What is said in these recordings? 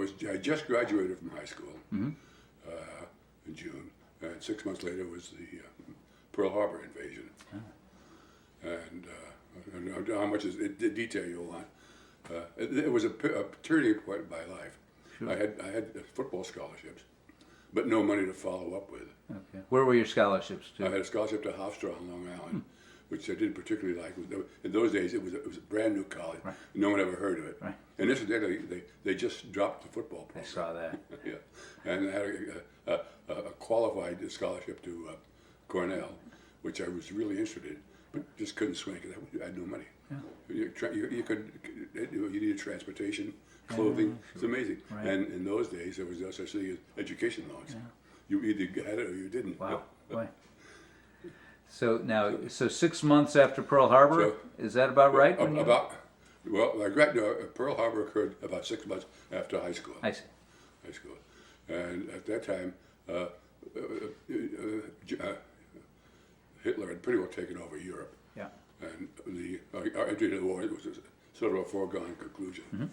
I just graduated from high school in June, and 6 months later was the Pearl Harbor invasion. And I don't know how much the detail you want. It was a turning point in my life. Sure. I had football scholarships, but no money to follow up with. Okay. Where were your scholarships to? I had a scholarship to Hofstra on Long Island, which I didn't particularly like. In those days, it was a brand new college. Right. No one ever heard of it. Right. And incidentally, they just dropped the football program. I saw that. Yeah, and I had a qualified scholarship to Cornell, which I was really interested in, but just couldn't swing because I had no money. Yeah. You needed transportation, clothing. Sure. It's amazing. Right. And in those days, there was no such thing as education loans. Yeah. You either had it or you didn't. Wow. Boy. So 6 months after Pearl Harbor, is that about right? Pearl Harbor occurred about 6 months after high school. I see. High school, and at that time, Hitler had pretty well taken over Europe. Yeah. And our entry into the war was sort of a foregone conclusion.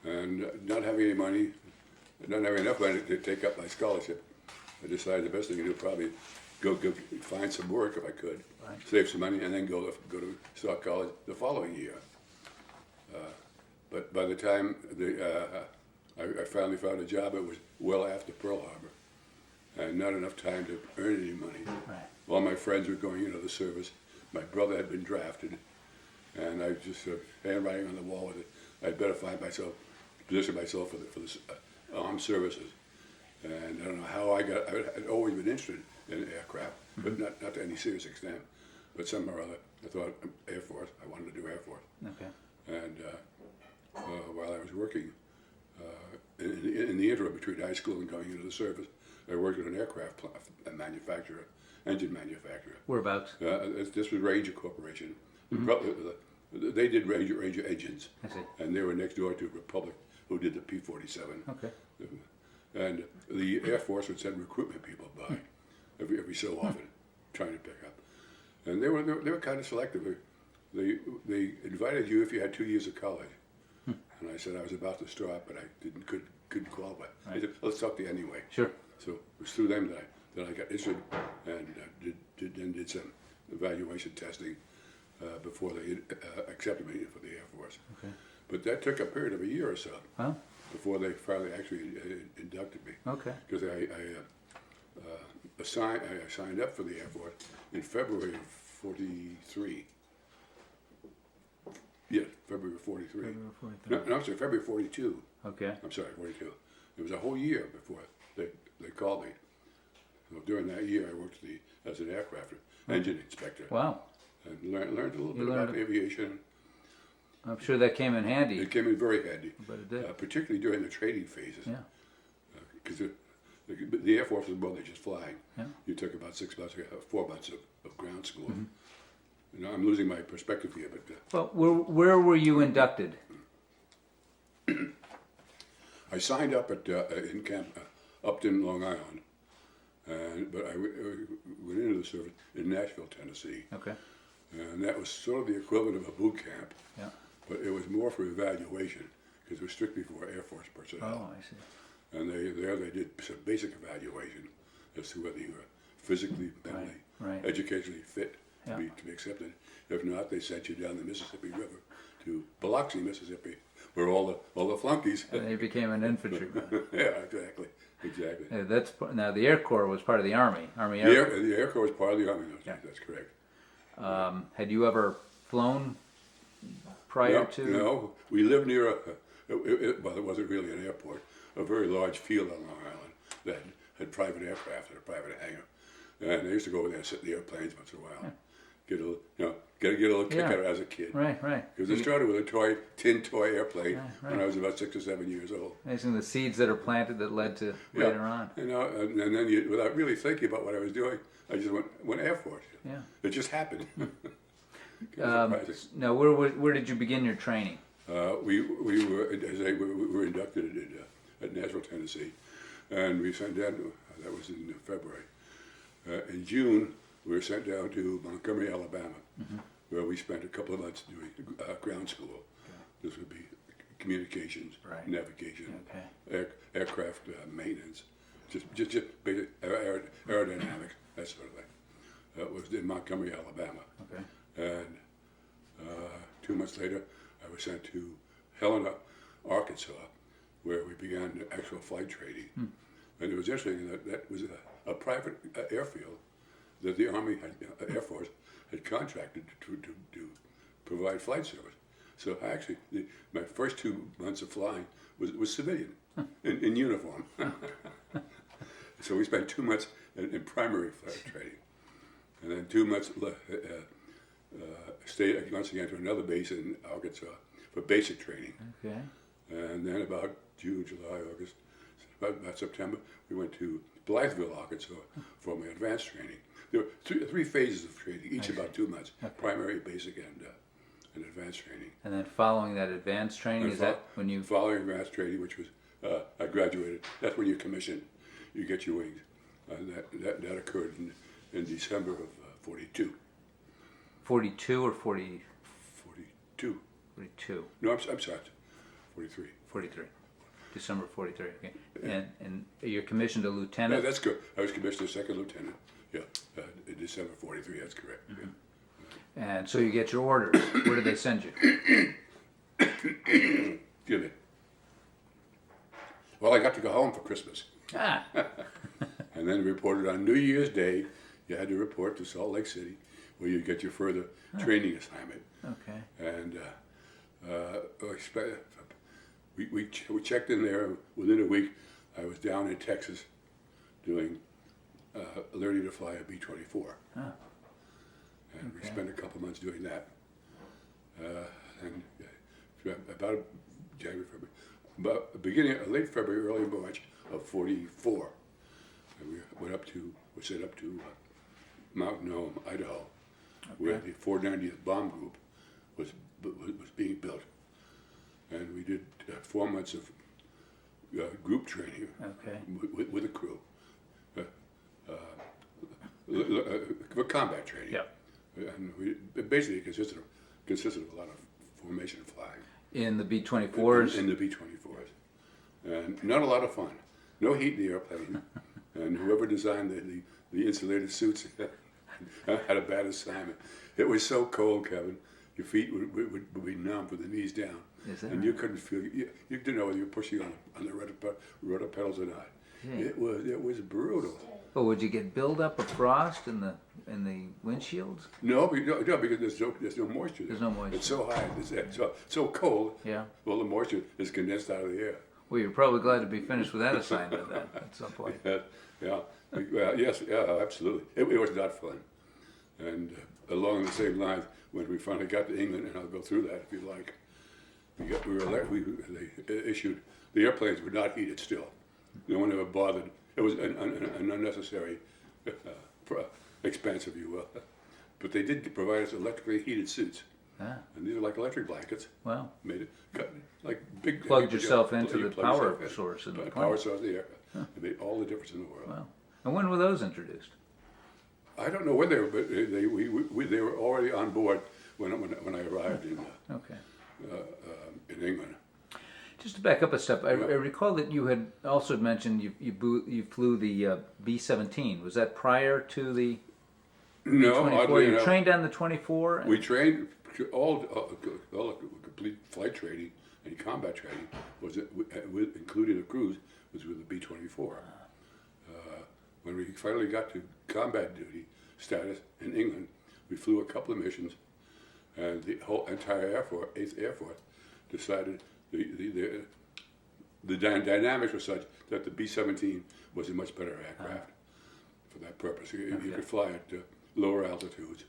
And not having any money, not having enough money to take up my scholarship, I decided the best thing to do probably go find some work if I could, save some money, and then go to start college the following year. But by the time I finally found a job, it was well after Pearl Harbor, and not enough time to earn any money. Right. All my friends were going into the service. My brother had been drafted, and I was just handwriting on the wall with it. I'd better position myself for the armed services. And I don't know how I'd always been interested in aircraft, but not to any serious extent. But somehow or other, I thought Air Force, I wanted to do Air Force. Okay. And while I was working, in the interim between high school and going into the service, I worked at an aircraft manufacturer, engine manufacturer. Whereabouts? This was Ranger Corporation. They did Ranger engines. I see. And they were next door to Republic, who did the P-47. Okay. And the Air Force would send recruitment people by every so often, trying to pick up. And they were kind of selective. They invited you if you had 2 years of college. And I said I was about to start, but I couldn't qualify. Right. They said, let's talk to you anyway. Sure. So it was through them that I got interested and did some evaluation testing before they accepted me for the Air Force. Okay. But that took a period of a year or so Well. before they finally actually inducted me. Okay. Because I signed up for the Air Force in February of '43. Yeah, February of '43. February 43. No, I'm sorry, February '42. Okay. I'm sorry, '42. It was a whole year before they called me. So during that year, I worked as an aircraft engine inspector. Wow. And learned a little bit about aviation. I'm sure that came in handy. It came in very handy. But it did. Particularly during the training phases. Yeah. Because the Air Force was more than just flying. Yeah. You took about 6 months, 4 months of ground school. You know, I'm losing my perspective here, but Well, where were you inducted? I signed up in Camp Upton, Long Island, but I went into the service in Nashville, Tennessee, Okay. and that was sort of the equivalent of a boot camp, Yeah. but it was more for evaluation because it was strictly for Air Force personnel. Oh, I see. And they did some basic evaluation as to whether you were physically, mentally, Right. educationally fit Yeah. to be accepted. If not, they sent you down the Mississippi River to Biloxi, Mississippi, where all the flunkies. And you became an infantryman. Yeah, exactly. Yeah, now the Air Corps was part of the Army. The Air Corps was part of the Army. That's correct. Had you ever flown prior to? No, we lived near well, it wasn't really an airport, a very large field on Long Island that had private aircraft and a private hangar. And I used to go over there and sit in the airplanes once in a while. Get a little kick out of it as a kid. Right. Because I started with a tin toy airplane when I was about 6 or 7 years old. Amazing the seeds that are planted that led to later on. You know, and then without really thinking about what I was doing, I just went Air Force. Yeah. It just happened. Now, where did you begin your training? We were inducted at Nashville, Tennessee, and we sent down. That was in February. In June, we were sent down to Montgomery, Alabama, where we spent a couple of months doing ground school. Okay. This would be communications, navigation, aircraft maintenance, just basic aerodynamics, that sort of thing. That was in Montgomery, Alabama. Okay. And 2 months later, I was sent to Helena, Arkansas, where we began the actual flight training. And it was interesting that was a private airfield that the Army, Air Force, had contracted to provide flight service. So actually, my first 2 months of flying was civilian, in uniform. So we spent 2 months in primary flight training. And then 2 months stayed once again to another base in Arkansas for basic training. Okay. And then about June, July, August, about September, we went to Blytheville, Arkansas for my advanced training. There were three phases of training, each about 2 months, primary, basic, and advanced training. And then following that advanced training, And is that when you... Following advanced training, which was, I graduated, that's when you commission, you get your wings. And that occurred in December of 42. 42 or 40? 42. 42. No, I'm sorry, 43. 43. December 43. Okay. And you're commissioned a No, lieutenant? that's good. I was commissioned as second lieutenant. Yeah, in December 43. That's correct. Yeah. And so you get your orders. Where do they send you? Excuse me. Well, I got to go home for Christmas, Ah, and then reported on New Year's Day. You had to report to Salt Lake City, where you get your further training assignment. okay. And we checked in there. Within a week, I was down in Texas doing learning to fly a B-24. Oh. And we spent a couple months doing that. And about January, February, about the beginning, late February, early March of 44, and we sent up to Mount Nome, Idaho, where the 490th Bomb Group was being built. And we did 4 months of group training with a crew. For combat training. Yep. And it basically consisted of a lot of formation flying. In the B-24s? In the B-24s. And not a lot of fun. No heat in the airplane. And whoever designed the insulated suits had a bad assignment. It was so cold, Kevin. Your feet would be numb from the knees down. Is that and you couldn't feel, you didn't know whether you were pushing on the rudder pedals or not. Yeah. It was brutal. Oh, would you get buildup of frost in the windshields? No, because there's no moisture there. There's no moisture. It's so high, it's so cold. Yeah. Well, the moisture is condensed out of the air. Well, you're probably glad to be finished with that assignment then, at some point. Yeah. Well, yes, yeah, absolutely. It was not fun. And along the same lines, when we finally got to England, and I'll go through that if you like, they issued, the airplanes were not heated still. No one ever bothered. It was an unnecessary expense, if you will. But they did provide us electrically heated suits. Ah, And these are like electric blankets. well, Made it like big. plugged yourself into you the plug power yourself in. source in the The plane. power source of the air. It made all the difference in the world. Wow. And when were those introduced? I don't know when they were, but they were already on board when I arrived in England. Just to back up a step, I recall that you had also mentioned you flew the B-17. Was that prior to the No, B-24? oddly You enough, trained on the 24? we trained all complete flight training and combat training including a cruise was with the B-24. When we finally got to combat duty status in England, we flew a couple of missions, and the whole entire Air Force, 8th Air Force, decided the dynamics were such that the B-17 was a much better aircraft for that purpose. You could fly at lower altitudes,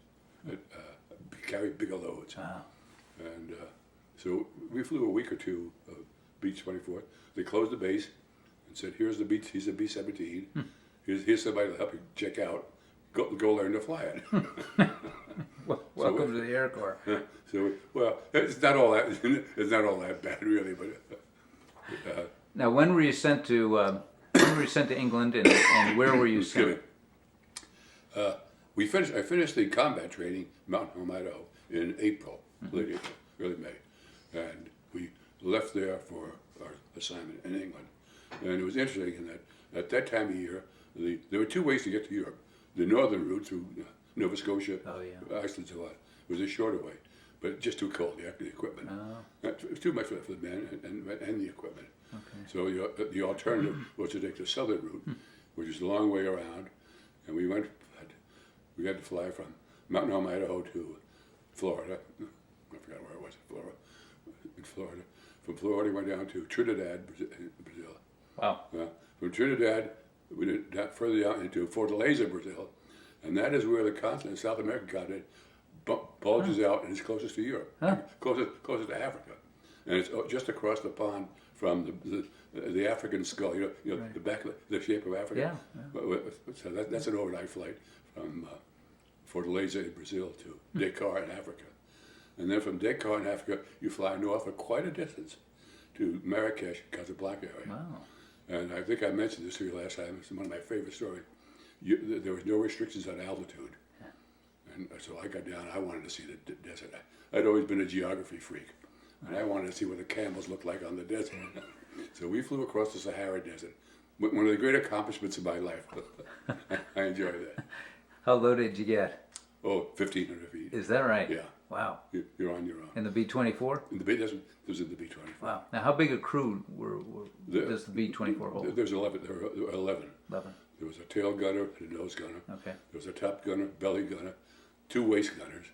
carry bigger loads. Wow. And so we flew a week or two of B-24. They closed the base and said, here's the B-17. Here's somebody to help you check out. Go learn to fly it. Welcome to the Air Corps. So, well, it's not all that bad, really. But Now, when were you sent to England, and where were you sent? I finished the combat training, Mount Home, Idaho, in April, late April, early May, and we left there for our assignment in England. And it was interesting in that at that time of year, there were two ways to get to Europe. The northern route through Nova Scotia, Iceland, so on, was a shorter way, but just too cold. The equipment, it was too much for the men and the equipment. Okay. So the alternative was to take the southern route, which is a long way around, and we had to fly from Mountain Home, Idaho to Florida. I forgot where it was. In Florida. From Florida, we went down to Trinidad, Brazil. Wow. From Trinidad, we did further down into Fortaleza, Brazil, and that is where the continent, South American continent, bulges out and is closest to Europe, closest to Africa, and it's just across the pond from the African skull. The back, the shape of Africa. Yeah. So that's an overnight flight from Fortaleza in Brazil to Dakar in Africa. And then from Dakar in Africa, you fly north for quite a distance to Marrakesh, Casablanca area. Wow. And I think I mentioned this to you last time. It's one of my favorite stories. There was no restrictions on altitude. And so I got down, I wanted to see the desert. I'd always been a geography freak. And I wanted to see what the camels looked like on the desert. So we flew across the Sahara Desert. One of the great accomplishments of my life. I enjoyed that. How low did you get? Oh, 1,500 feet. Is that right? Yeah. Wow. You're on your own. In the B-24? This was in the B-24. Wow. Now, how big a crew does the B-24 hold? There were 11. 11. There was a tail gunner and a nose gunner. Okay. There was a top gunner, belly gunner, 2 waist gunners,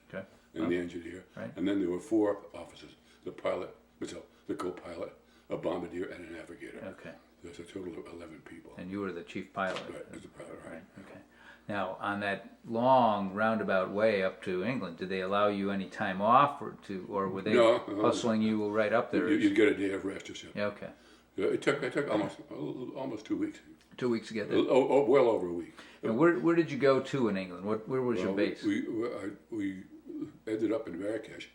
and the engineer. Right. And then there were 4 officers, the pilot, the co-pilot, a bombardier, and a navigator. Okay. There's a total of 11 people. And you were the chief pilot. Right, as the pilot, right. Okay. Now, on that long roundabout way up to England, did they allow you any time off, or were they hustling you right up there? You'd get a day of rest or something. Yeah, okay. It took almost 2 weeks. 2 weeks to get there. Well over a week. And where did you go to in England? Where was your base? We ended up in Marrakesh,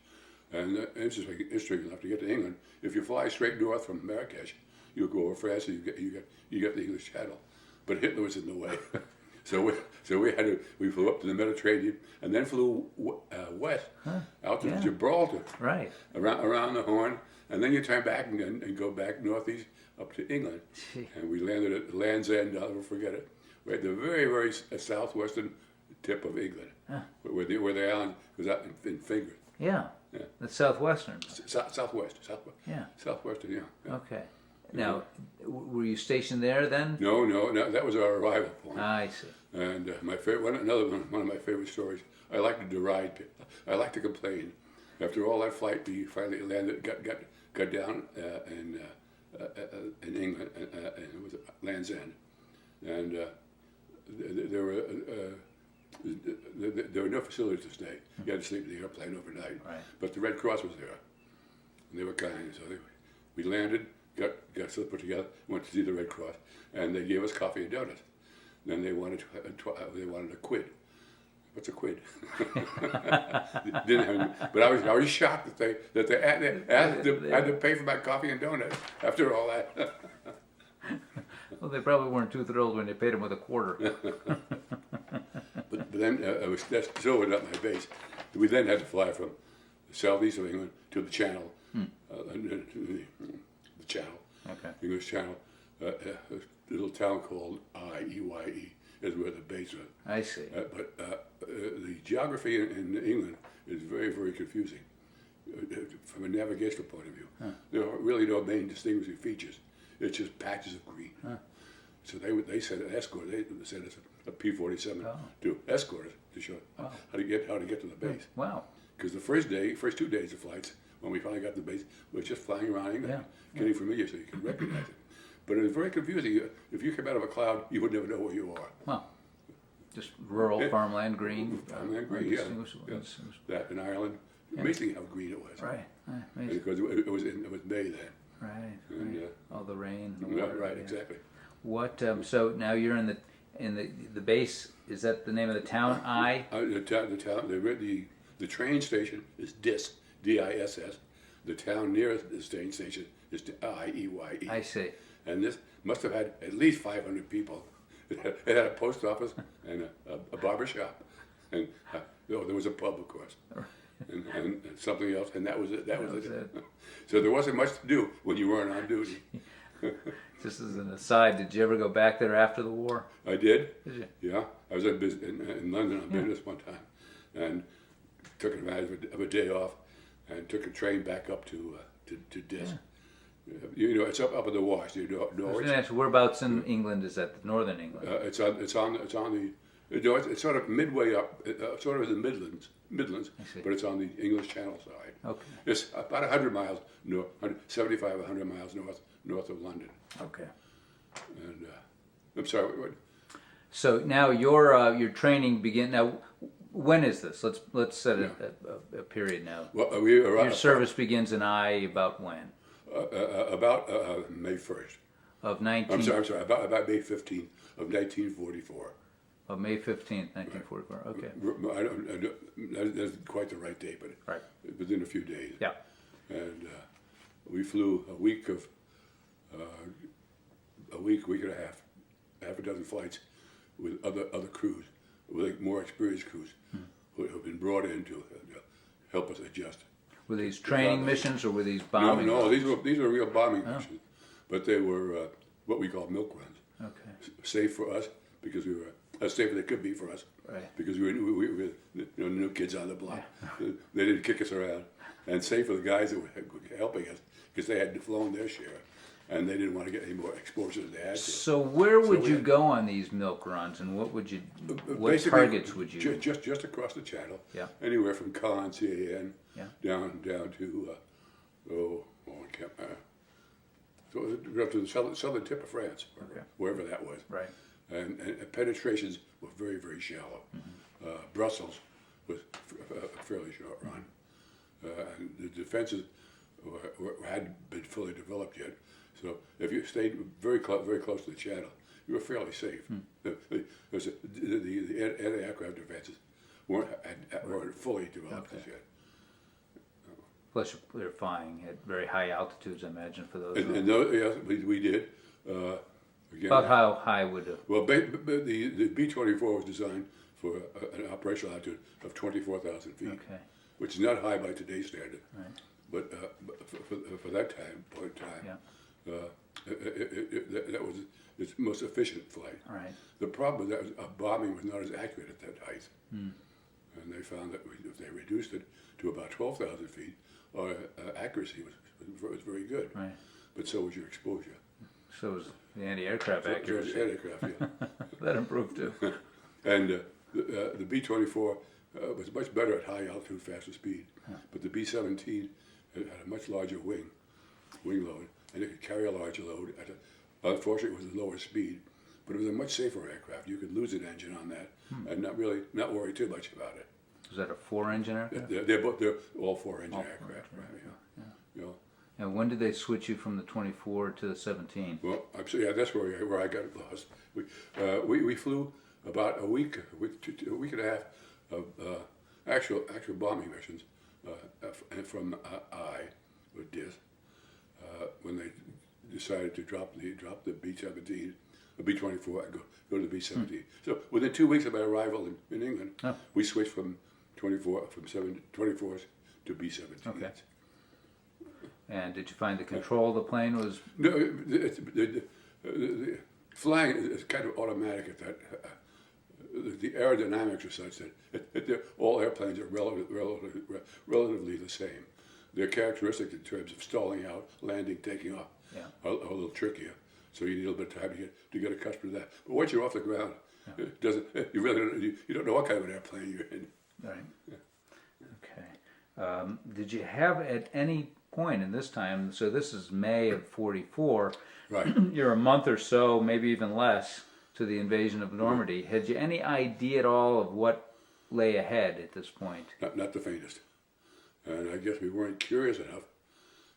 and interesting enough to get to England. If you fly straight north from Marrakesh, you go over France, and you get the English Channel, but Hitler was in the way. So we flew up to the Mediterranean and then flew west out to Gibraltar, right, around the Horn, and then you turn back and go back northeast up to England. And we landed at Land's End. I'll never forget it. We're at the very, very southwestern tip of England, where the island was out in fingers. Yeah. That's southwestern. Southwest. Yeah. Southwestern. Yeah. Okay. Now, were you stationed there then? No, that was our arrival point. I see. And my favorite, one of my favorite stories. I like to deride people. I like to complain. After all that flight, we finally landed, got down in England, and it was Land's End, and there were no facilities to stay. You had to sleep in the airplane overnight. Right. But the Red Cross was there, and they were kind. So we landed. Got put together, went to see the Red Cross, and they gave us coffee and donuts. Then they wanted a quid. What's a quid? But I was shocked that they had to pay for my coffee and donuts after all that. Well, they probably weren't too thrilled when they paid them with a quarter. But then that's still not my base. We then had to fly from the southeast of England to the Channel. The Channel, English Channel, a little town called Reupload is where the base was. I see. But the geography in England is very, very confusing from a navigational point of view. There are really no main distinguishing features. It's just patches of green. So they sent an escort. They sent us a P-47 to escort us to show how to get to the base. Wow. Because the first 2 days of flights, when we finally got to the base, we were just flying around England, getting familiar so you can recognize it. But it was very confusing. If you came out of a cloud, you would never know where you are. Wow. Just rural farmland green. Farmland green, yeah. That in Ireland, amazing how green it was. Right. Because it was May then. Right. And, all the rain. The water, right, exactly. What? So now you're in the base. Is that the name of the town? The train station is DISS, D-I-S-S. The town near the train station is I-E-Y-E. I see. And this must have had at least 500 people. It had a post office and a barber shop, and there was a pub, of course, and something else, and that was it. That was it. So there wasn't much to do when you weren't on duty. Just as an aside, did you ever go back there after the war? I did. Did you? Yeah, I was in London on business one time, and took advantage of a day off, and took a train back up to Dis. You know, it's up in the Wash. You know, I was Norwich. gonna ask, whereabouts in England is that? Northern England. It's on the. No, it's sort of midway up, sort of in the Midlands, see. but it's on the English Channel side. Okay. It's about 100 miles north, 75, 100 miles north of London. Okay. And I'm sorry. What? So now your training begin. Now, when is this? Let's set a period now. Well, we are Your service begins in about when? About May 1st. Of 19. I'm sorry. About May 15th of 1944. Of May 15th, 1944. Okay. I don't, that's quite the right date, but Right. within a few days. Yeah. And we flew a week and a half a dozen flights with other crews, with like more experienced crews who have been brought in to help us adjust. Were these training missions or were these bombing? No, these were real bombing missions, but they were what we call milk runs. Okay. Safe for us because we were as safe as they could be for us. Right. Because we were new kids on the block. They didn't kick us around, and safe for the guys that were helping us because they had flown their share, and they didn't want to get any more exposure than they had to. So where would you go on these milk runs, and what would you? What Basically, targets would you? Just across the channel. Yeah. Anywhere from Caen, CAN, Yeah. down to I can't. So up to the southern tip of France, Okay. wherever that was. Right. And penetrations were very, very shallow. Brussels was a fairly short run. And the defenses hadn't been fully developed yet. So if you stayed very close to the channel, you were fairly safe. The anti-aircraft defenses weren't fully developed as yet. Plus, they're flying at very high altitudes, I imagine, for those. And those, yes, we did. Again, About how high would a... well, the B-24 was designed for an operational altitude of 24,000 feet, Okay. which is not high by today's standard. Right. But for that point in time, that was its most efficient flight. Right. The problem was that bombing was not as accurate at that height. And they found that if they reduced it to about 12,000 feet, our accuracy was very good. Right. But so was your exposure. So was the anti-aircraft accuracy. Anti-aircraft, yeah. That improved too. And the B-24 was much better at high altitude, faster speed. But the B-17 had a much larger wing load, and it could carry a larger load. Unfortunately, it was a lower speed, but it was a much safer aircraft. You could lose an engine on that and not worry too much about it. Was that a 4-engine aircraft? They're all 4-engine All aircraft, four-engine, right? Yeah. And when did they switch you from the 24 to the 17? Well, that's where I got lost. We flew about a week and a half of actual bombing missions from with Dis when they decided to drop the B-17, the B-24, and go to the B-17. So within 2 weeks of my arrival in England, we switched from 24s to B-17s. Okay. And did you find the control of the plane was... No, the flying is kind of automatic at that. The aerodynamics are such that all airplanes are relatively the same. Their characteristics in terms of stalling out, landing, taking off are a little trickier. So you need a little bit of time to get accustomed to that. But once you're off the ground, it doesn't. You don't know what kind of an airplane you're in. Right. Okay. Did you have at any point in this time, so this is May of 44, right? You're a month or so, maybe even less, to the invasion of Normandy. Had you any idea at all of what lay ahead at this point? Not the faintest. And I guess we weren't curious enough.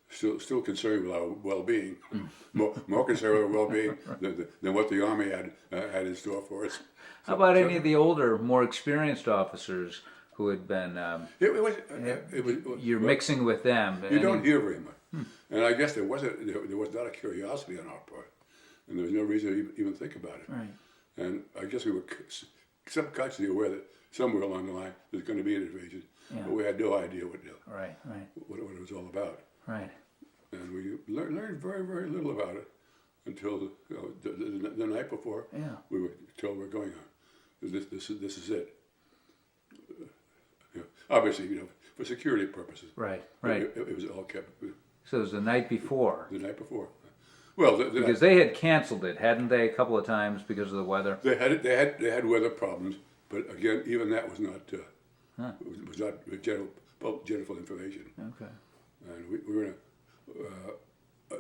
Still concerned with our well-being, more concerned with our well-being than what the Army had in store for us. How about any of the older, more experienced officers who had been? You're mixing with them. You don't hear very much, and I guess there was not a curiosity on our part, and there was no reason to even think about it. Right. And I guess we were subconsciously aware that somewhere along the line there's going to be an invasion, but we had no idea what it was all about. Right. And we learned very, very little about it. until the night before. Yeah. We were told we're going on. This is it. Obviously, for security purposes. Right. It was all kept So it was the night before. the night before. Well, Because they had canceled it, hadn't they, a couple of times because of the weather? they had weather problems, but again, even that was not was not general information. Okay. And we were in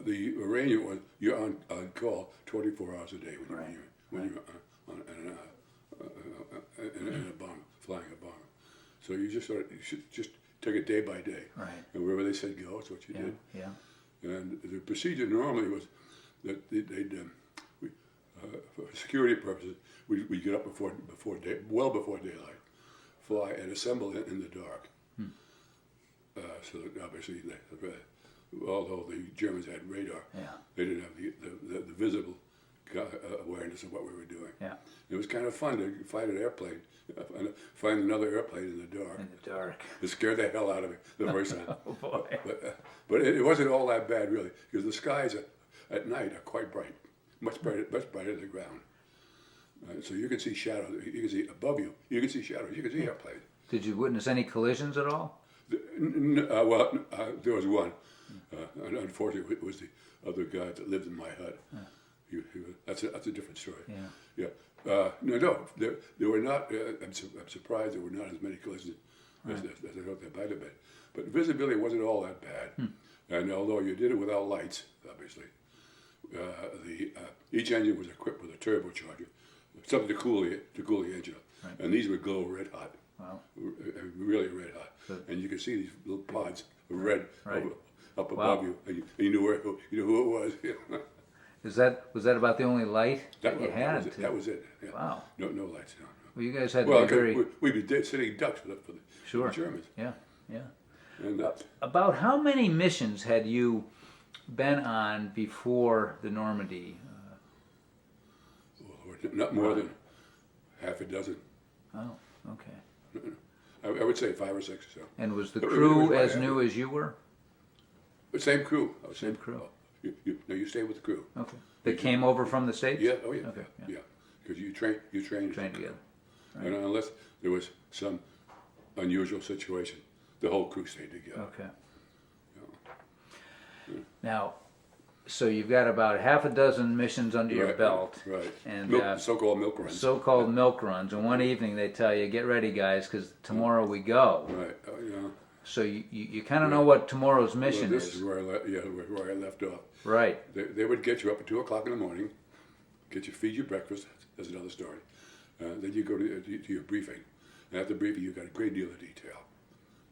the arrangement was you're on call 24 hours a day when you're in a bomb, flying a bomb. So you should just take it day by day. Right. And wherever they said go, that's what you did. Yeah. And the procedure normally was that for security purposes, we'd get up well before daylight, fly and assemble in the dark. So that obviously, although the Germans had radar, they didn't have the visible awareness of what we were doing. Yeah. It was kind of fun to find an airplane, find another airplane in the dark. In the dark. It scared the hell out of me the first time. Oh boy. But it wasn't all that bad really, because the skies at night are quite bright, much brighter than the ground. So you can see shadows. You can see above you. You can see shadows. You can see airplanes. Did you witness any collisions at all? There was one. Unfortunately, it was the other guy that lived in my hut. That's a different story. Yeah. No, there were not. I'm surprised there were not as many collisions as I thought there might have been. But visibility wasn't all that bad. And although you did it without lights, obviously, each engine was equipped with a turbocharger, something to cool the engine up. And these would glow red hot. Wow. Really red hot. Good. And you could see these little pods of red up Wow. above you, and you knew who it was. Was that about the only light that you had? That was it. Yeah. Wow. No lights. No. Well, you guys had to be very we'd be sitting ducks for the Germans. Yeah. And About how many missions had you been on before the Normandy? not more than half a dozen. Oh, okay. I would say 5 or 6 or so. And was the It crew was as new as you were? The same crew. Same crew. You stayed with the crew. Okay. They came over from the States? Yeah. Oh yeah. Okay. Yeah. Because you trained Trained together. And unless there was some unusual situation, the whole crew stayed together. Okay. Now, so you've got about half a dozen missions under your belt. Right. And So-called milk runs. So-called milk runs. And one evening they tell you, get ready guys, because tomorrow we go. Right. Yeah. So you kind of know what tomorrow's mission This is. is where I left off. Right. They would get you up at 2 o'clock in the morning, feed you breakfast. That's another story. Then you go to your briefing. And at the briefing, you got a great deal of detail.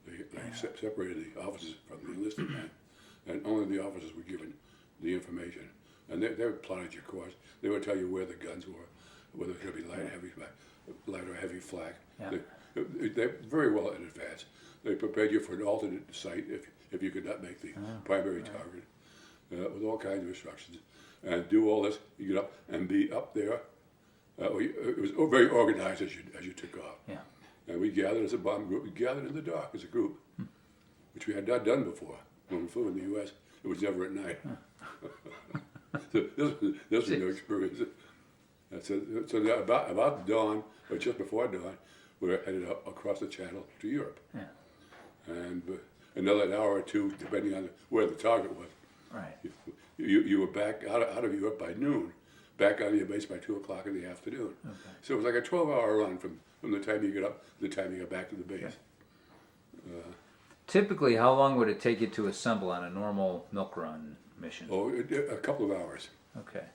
They separated the officers from the enlisted men, and only the officers were given the information. And they plotted your course. They would tell you where the guns were, whether it's going to be light or heavy flak. Yeah. They're very well in advance. They prepared you for an alternate site if you could not make the primary target, with all kinds of instructions. And do all this, you get up and be up there. It was very organized as you took off. Yeah. And we gathered as a bomb group. We gathered in the dark as a group, which we had not done before. When we flew in the U.S., it was never at night. So this was a new experience. So about dawn, or just before dawn, we were headed up across the channel to Europe. Yeah. And another hour or two, depending on where the target was. Right. You were back out of Europe by noon, back on your base by 2 o'clock in the afternoon. Okay. So it was like a 12-hour run from the time you get up to the time you get back to the base. Typically, how long would it take you to assemble on a normal milk run mission? Oh, a couple of hours. Okay.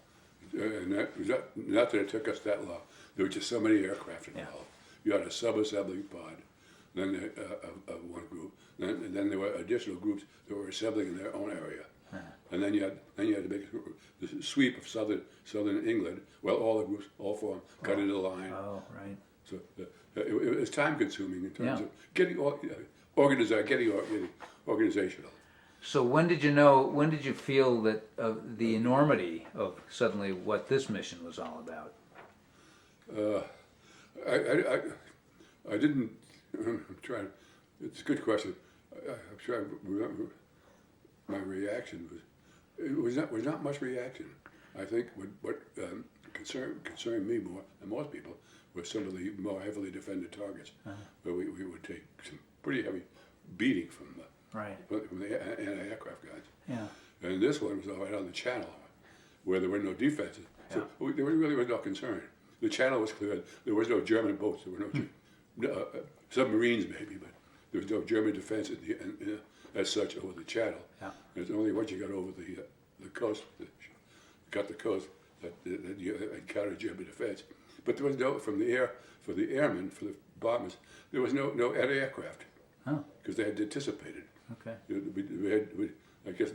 And that was not that it took us that long. There were just so many aircraft involved. You had a sub-assembling pod, then one group, and then there were additional groups that were assembling in their own area. And then you had to make the sweep of southern England. Well, all the groups, all formed, cut into line. Oh, right. So it was time consuming in terms of getting organizational. So when did you feel that the enormity of suddenly what this mission was all about? I didn't. I'm trying. It's a good question. I'm trying to remember. My reaction was not much reaction. I think what concerned me more than most people was some of the more heavily defended targets, where we would take some pretty heavy beating from the anti-aircraft guys. Yeah. And this one was all right on the channel, where there were no defenses. So there really was no concern. The channel was cleared. There was no German boats. There were no submarines, maybe, but there was no German defense as such over the channel. Yeah. It's only once you got over the coast, got the coast, that you encountered German defense. But there was no, from the air, for the airmen, for the bombers, there was no anti-aircraft, because they had anticipated. Okay. I guess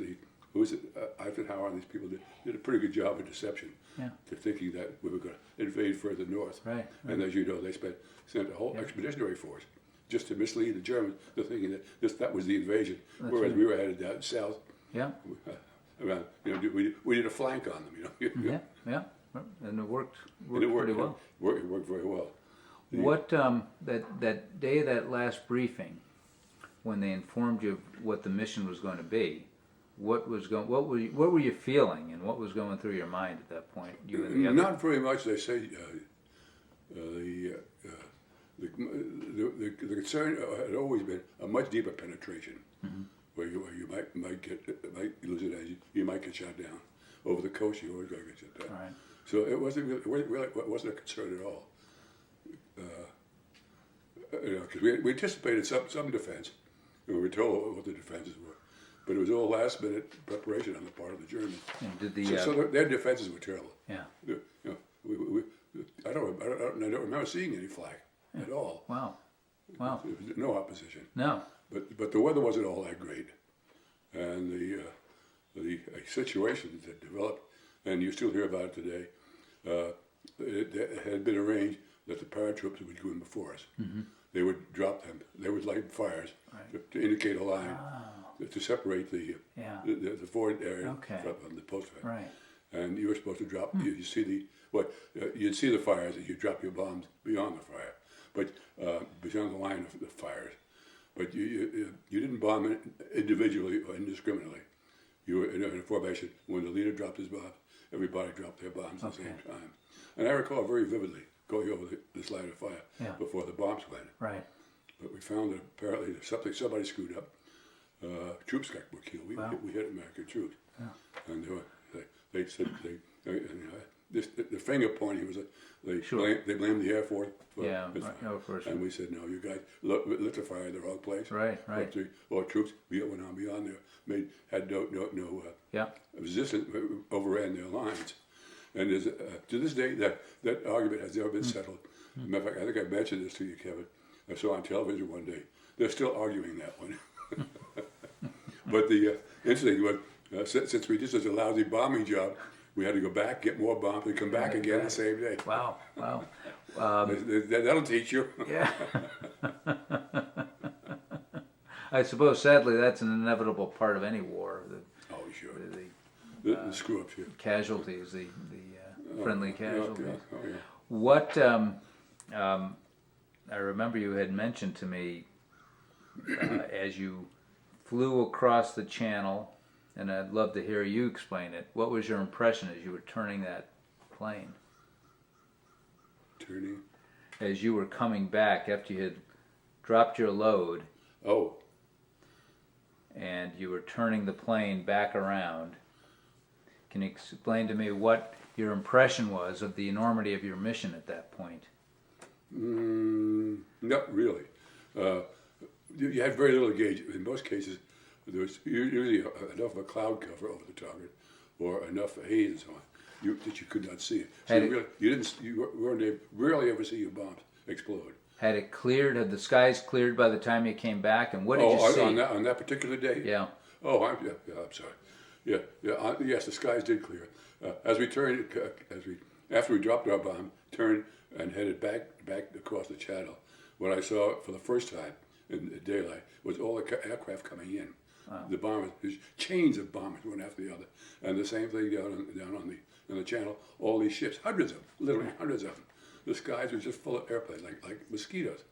Eisenhower and these people did a pretty good job of deception. Yeah. To thinking that we were going to invade further north. Right. And as you know, they sent a whole expeditionary force just to mislead the Germans, to thinking that that was the invasion, whereas we were headed down south. Yeah. Around, we did a flank on them, Yeah. And it worked pretty well. It worked very well. What that day of that last briefing, when they informed you of what the mission was going to be, what were you feeling, and what was going through your mind at that point? You and the other? Not very much. They say the concern had always been a much deeper penetration, where you might lose it as you might get shot down. Over the coast, you always got to get shot down. Right. So it wasn't really it wasn't a concern at all. Because we anticipated some defense, and we were told what the defenses were, but it was all last minute preparation on the part of the Germans. And did the So their defenses were terrible. yeah. I don't remember seeing any flak at all. Wow. There was no opposition. No. But the weather wasn't all that great, and the situation that developed, and you still hear about it today. It had been arranged that the paratroops would go in before us. They would drop them. They would light fires to indicate a line to separate the forward area from the post. Right. And you were supposed to drop. You'd see the fires, and you drop your bombs beyond the fire, but beyond the line of the fires. But you didn't bomb it individually or indiscriminately. You were in a formation. When the leader dropped his bomb, everybody dropped their bombs at the same time. And I recall very vividly going over this line of fire before the bombs went. Right. But we found that apparently somebody screwed up. Troops were killed. We hit American troops. Yeah. And they said the finger pointing was they blamed the Air Force. Air Force. And we said, no, you guys lit the fire in the wrong place. Right. Or troops went on beyond there, had no resistance, overran their lines. And to this day, that argument has never been settled. As a matter of fact, I think I mentioned this to you, Kevin. I saw on television one day. They're still arguing that one. But the interesting was, since we did such a lousy bombing job, we had to go back, get more bombs, and come back again the same day. Wow. That'll teach you. Yeah. I suppose, sadly, that's an inevitable part of any war. Sure. The screw-ups here. Casualties, the friendly casualties. Yeah. What I remember you had mentioned to me as you flew across the channel, and I'd love to hear you explain it. What was your impression as you were turning that plane? Turning? As you were coming back after you had dropped your load. Oh. And you were turning the plane back around. Can you explain to me what your impression was of the enormity of your mission at that point? Not really. You had very little gauge. In most cases, there was usually enough of a cloud cover over the target, or enough haze and so on, that you could not see it. So you rarely ever see your bombs explode. Had it cleared? Had the skies cleared by the time you came back? And what did you see? On that particular day? Yeah. Oh, I'm sorry. Yes, the skies did clear. As we turned, after we dropped our bomb, turned and headed back across the channel, what I saw for the first time in the daylight was all the aircraft coming in. Wow. The bombers, there's chains of bombers one after the other, and the same thing down on the channel. All these ships, hundreds of them, literally hundreds of them. The skies were just full of airplanes, like mosquitoes,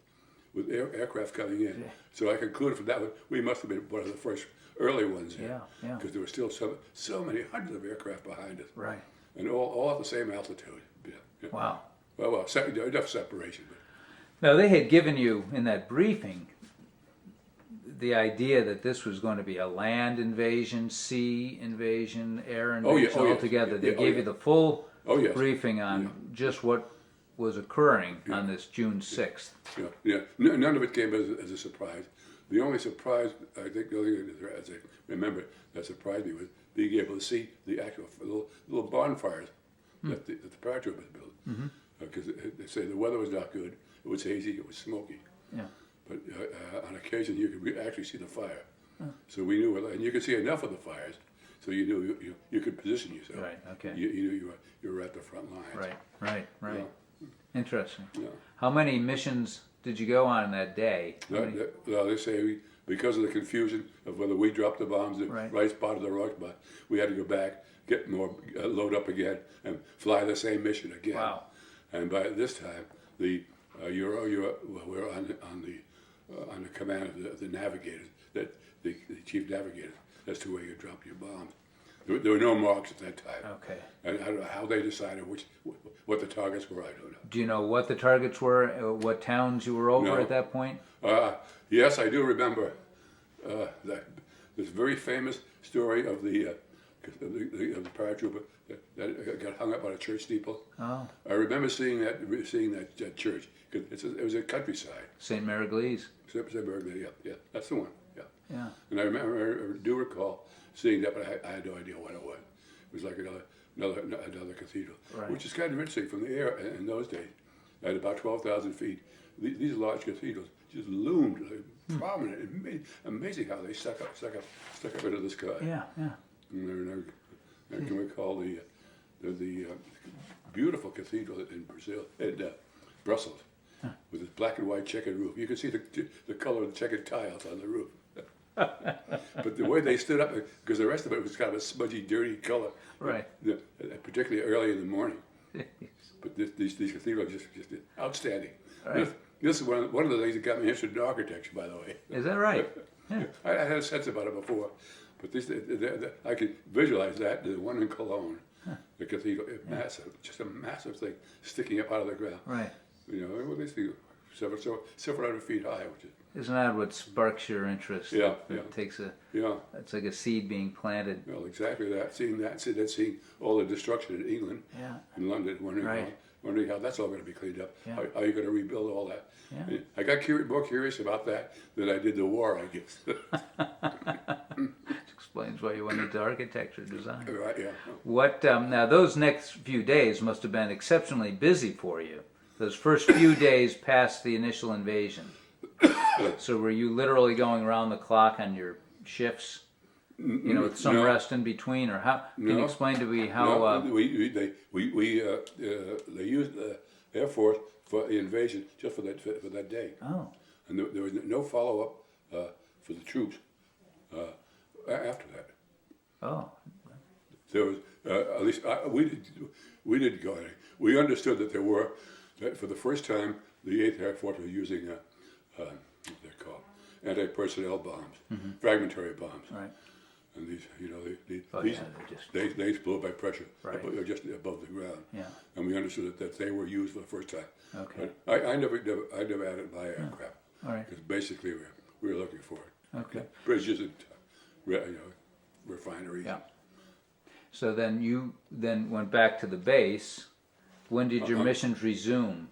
with aircraft coming in. Yeah. So I concluded from that one, we must have been one of the first early ones. Yeah. Because there were still so many hundreds of aircraft behind us. Right. and all at the same altitude. Yeah, yeah. Wow. Well, enough separation. But Now, they had given you in that briefing the idea that this was going to be a land invasion, sea invasion, air invasion yes. altogether. They Yeah, gave you the full yes. briefing on just what was occurring on this June 6th. Yeah. None of it came as a surprise. The only surprise, I think, the only thing as I remember that surprised me was being able to see the actual little bonfires that the paratrooper had built. Because they say the weather was not good. It was hazy. It was smoky. Yeah. But on occasion, you could actually see the fire. So we knew, and you could see enough of the fires, so you knew you could position yourself. Right. Okay. You knew you were at the front lines. Right. Yeah. Interesting. Yeah. How many missions did you go on that day? Well, they say because of the confusion of whether we dropped the bombs in the right spot or the wrong spot, we had to go back, get more, load up again, and fly the same mission again. Wow. And by this time, we're on the command of the navigators, that the chief navigators, as to where you drop your bombs. There were no marks at that time. Okay. And I don't know how they decided what the targets were. I don't know. Do you know what the targets were? What towns you were over No. at that point? Yes, I do remember this very famous story of the paratrooper that got hung up on a church steeple. Oh. I remember seeing that church. It was a countryside. St. Marigles. Yeah, that's the one. Yeah. Yeah. And I do recall seeing that, but I had no idea what it was. It was like another cathedral, Right. which is kind of interesting from the air in those days. At about 12,000 feet, these large cathedrals just loomed prominent. Amazing how they stuck up into the sky. Yeah. And I can recall the beautiful cathedral in Brazil, in Brussels, with its black and white checkered roof. You could see the color of the checkered tiles on the roof. But the way they stood up, because the rest of it was kind of a smudgy, dirty color, Right. Particularly early in the morning. But these cathedrals just outstanding. Right. This is one of the things that got me interested in architecture, by the way. Is that right? Yeah. I had a sense about it before, but I could visualize that. The one in Cologne, the cathedral, massive, just a massive thing sticking up out of the ground. Right. You know, well, they see several hundred feet high, which is. Isn't that what sparks your interest? Yeah, It takes Yeah. it's like a seed being planted. Well, exactly that. Seeing all the destruction in England, Yeah. in London, wondering how that's all going to be cleaned up. Yeah. How are you going to rebuild all that? Yeah. I got more curious about that than I did the war, I guess. Which explains why you went into architecture design. Right, yeah. What now? Those next few days must have been exceptionally busy for you. Those first few days past the initial invasion. So were you literally going around the clock on your shifts? You know, with some No. rest in between, or how? Can you No. explain to me how? They used the Air Force for the invasion just for that day, Oh, and there was no follow up for the troops after that. oh, There was at least we didn't go any. We understood that there were that for the first time the 8th Air Force was using what they're called anti-personnel bombs, fragmentary bombs. right. And these, Oh, these yeah, they explode by pressure, Right. just above the ground. Yeah. And we understood that they were used for the first time. Okay. But I never had it by aircraft. All right. Because basically we were looking for it. Okay. Bridges and refineries. Yeah. So then you went back to the base. When did your missions resume?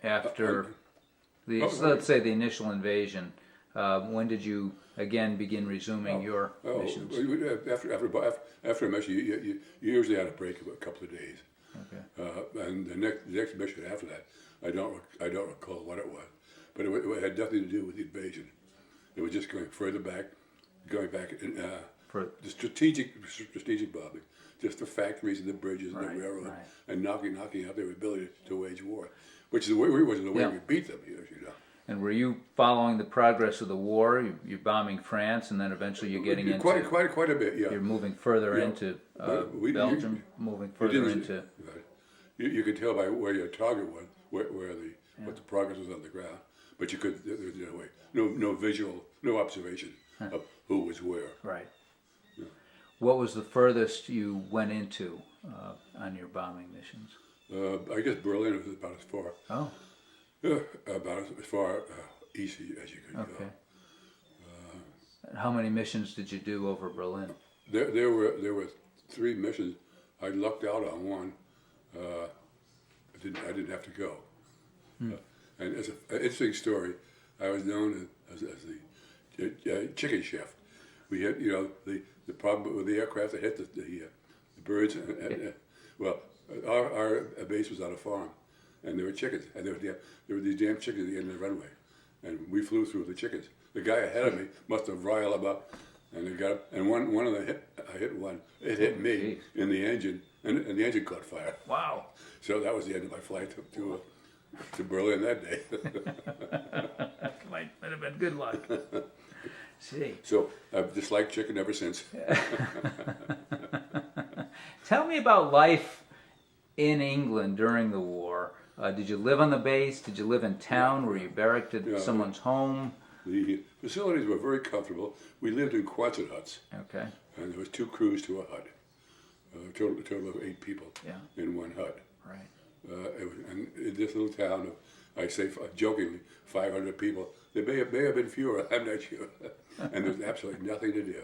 After let's say the initial invasion. When did you again begin resuming your missions? After a mission, you usually had a break of a couple of days. Okay. And the next mission after that, I don't recall what it was, but it had nothing to do with the invasion. It was just going further back, in, For the strategic bombing, just the factories and the bridges and the Right, railroad, right. and knocking out their ability to wage war, which is the way we beat them. You know. And were you following the progress of the war? You're bombing France, and then eventually you're getting into quite a bit. Yeah. You're moving further Yeah. into We- Belgium, moving further didn't- into. Right. You could tell by where your target was, what the progress was on the ground, but you could there was no way, no visual, no observation of who was where. Right. What was the furthest you went into on your bombing missions? I guess Berlin was about as far. Oh, About as far east as you could okay. go. How many missions did you do over Berlin? There were 3 missions. I lucked out on one. I didn't have to go. And it's an interesting story. I was known as the chicken chef. We had, the problem with the aircraft that hit the birds. Well, our base was on a farm, and there were chickens, and there were these damn chickens at the end of the runway, and we flew through the chickens. The guy ahead of me must have riled them up, and they got up, and one of them I hit one. It hit me in the engine, and the engine caught fire. Wow. So that was the end of my flight to Berlin that day. might have been good luck. See. So I've disliked chicken ever since. Tell me about life in England during the war. Did you live on the base? Did you live in town? Were you barracked at someone's home? The facilities were very comfortable. We lived in Quonset huts. Okay. And there was 2 crews to a hut. Total of 8 people in one hut. Right. And in this little town of, I say jokingly, 500 people. There may have been fewer. I'm not sure. And there's absolutely nothing to do.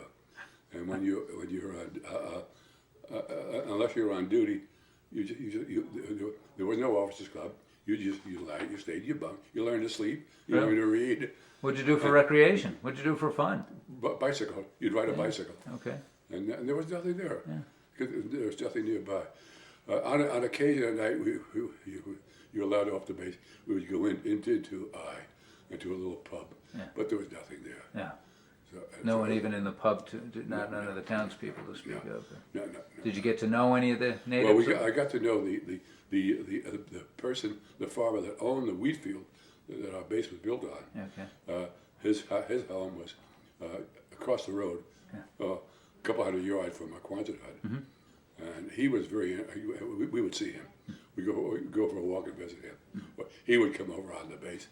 And when you're on, unless you're on duty, there was no officers' club. You stayed, you bunked, you learned to sleep, you learned to read. What'd you do for recreation? What'd you do for fun? Bicycle. You'd ride a bicycle. Okay. And there was nothing there. Yeah. Because there was nothing nearby. On occasion at night, you were allowed off the base. We would go into a little pub, but there was nothing there. Yeah. So, No one even in the pub, none of the townspeople to speak of. No. Did you get to know any of the natives? Well, I got to know the person, the farmer that owned the wheat field that our base was built on. Okay. His home was across the road, a couple hundred yards from our Quonset hut. Mm-hmm. And he was we would see him. We'd go for a walk and visit him. But he would come over on the base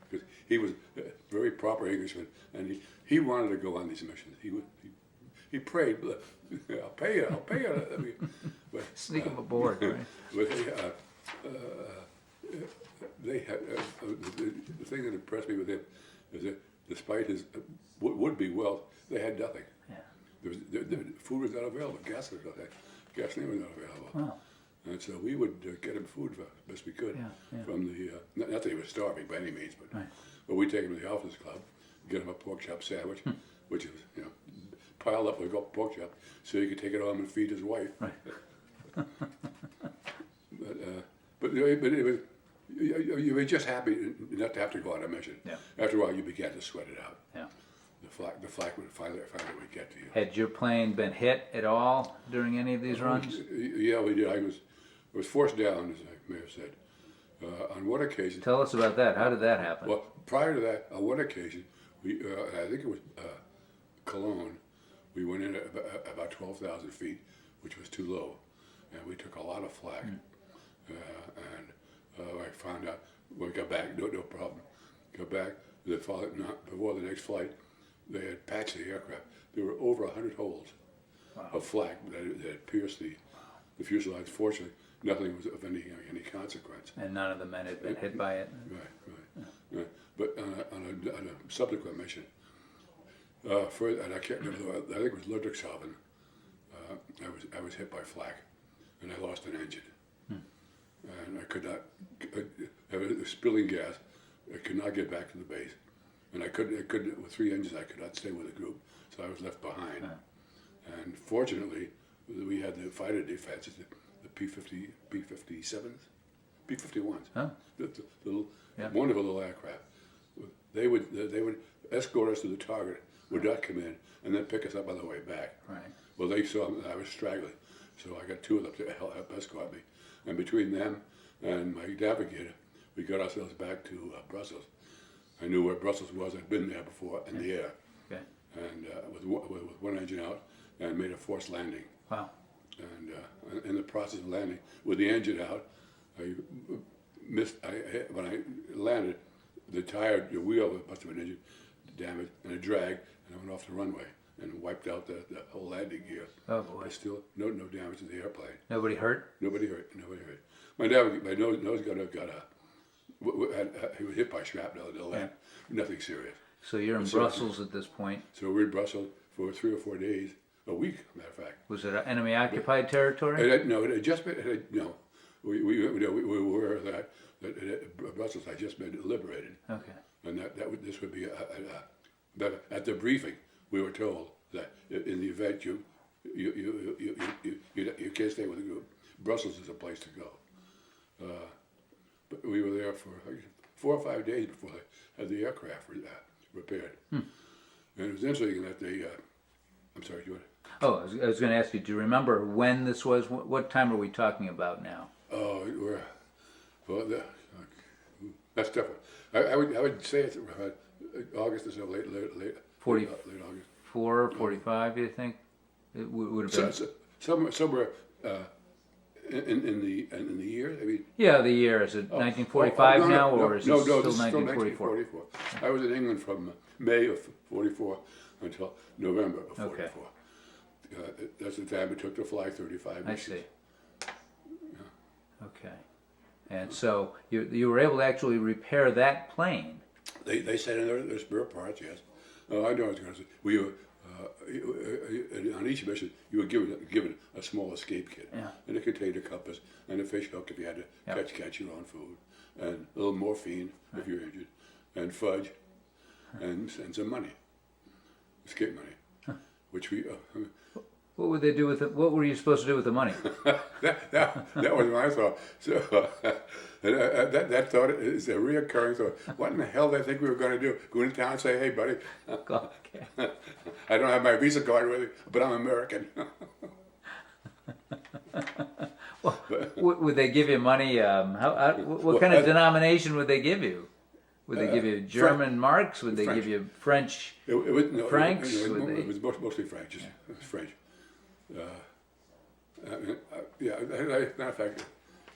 because he was a very proper Englishman, and he wanted to go on these missions. He prayed, I'll pay you. I mean, but, Sneak him aboard, right? But they had the thing that impressed me with him is that despite his would-be wealth, they had nothing. Yeah. The food was not available. Gasoline was not available. Wow. And so we would get him food as best we could from the, not that he was starving by any means, but we'd take him to the officers' club, get him a pork chop sandwich, which was, piled up with a pork chop so he could take it home and feed his wife. Right. But it was, you were just happy not to have to go on a mission. Yeah. After a while, you began to sweat it out. Yeah. The flak would finally would get to you. Had your plane been hit at all during any of these runs? Yeah, we did. I was forced down, as I may have said. On one occasion. Tell us about that. How did that happen? Well, prior to that, on one occasion, I think it was Cologne. We went in at about 12,000 feet, which was too low, and we took a lot of flak. I found out when we got back, no problem. Got back before the next flight. They had patched the aircraft. There were over 100 holes of flak that had pierced the fuselage. Fortunately, nothing was of any consequence. And none of the men had been hit by it? Right. But on a subsequent mission, and I can't remember, I think it was Ludwigshafen, I was hit by flak, and I lost an engine. And I could not, have spilling gas, I could not get back to the base. And I couldn't, with 3 engines, I could not stay with the group, so I was left behind. And fortunately, we had the fighter defenses, the P-57s, P-51s, the little wonderful little aircraft. They would escort us to the target, would not come in, and then pick us up on the way back. Right. Well, they saw I was straggling, so I got 2 of them to help escort me. And between them and my navigator, we got ourselves back to Brussels. I knew where Brussels was. I'd been there before in the air, and with one engine out, and made a forced landing. Wow. And in the process of landing, with the engine out, I missed. When I landed, the wheel must have been engine damaged, and it dragged, and I went off the runway and wiped out the whole landing gear. Oh boy. But still, no damage to the airplane. Nobody hurt? Nobody hurt. My nose got he was hit by shrapnel in the leg. Nothing serious. So you're in Brussels at this point. So we're in Brussels for 3 or 4 days, a week, matter of fact. Was it enemy occupied territory? It had just been, no. We were aware that Brussels had just been liberated. Okay. And this would be but at the briefing, we were told that in the event you can't stay with the group, Brussels is a place to go. But we were there for 4 or 5 days before they had the aircraft repaired. And it was interesting that they, I'm sorry, you want? Oh, I was going to ask you, do you remember when this was? What time are we talking about now? Oh, that's different. I would say it's August or so, late August. 44, 45, you think? It would have been Somewhere in the year. I mean, yeah, the year. Is it 1945 now, or is it still this is 1944? 1944. I was in England from May of 44 until November of 44. Okay. That's the time it took to fly 35 I missions. see. Okay. And so you were able to actually repair that plane. They said in their spare parts, yes. I know what I was going to say. We were, on each mission, you were given a small escape kit. Yeah. And it contained a compass and a fish hook if you had to catch your own food, and a little morphine if you're injured, and fudge, and some money, escape money, which we... What would they do with it? What were you supposed to do with the money? that was my thought. So that thought is a reoccurring thought. What in the hell did I think we were going to do? Go into town and say, "Hey, buddy, Okay. I don't have my Visa card with me, but I'm American." Well, would they give you money? What kind of denomination would they give you? Would they give you German marks? Would they French. give you French francs? It was mostly French. It was French. Matter of fact,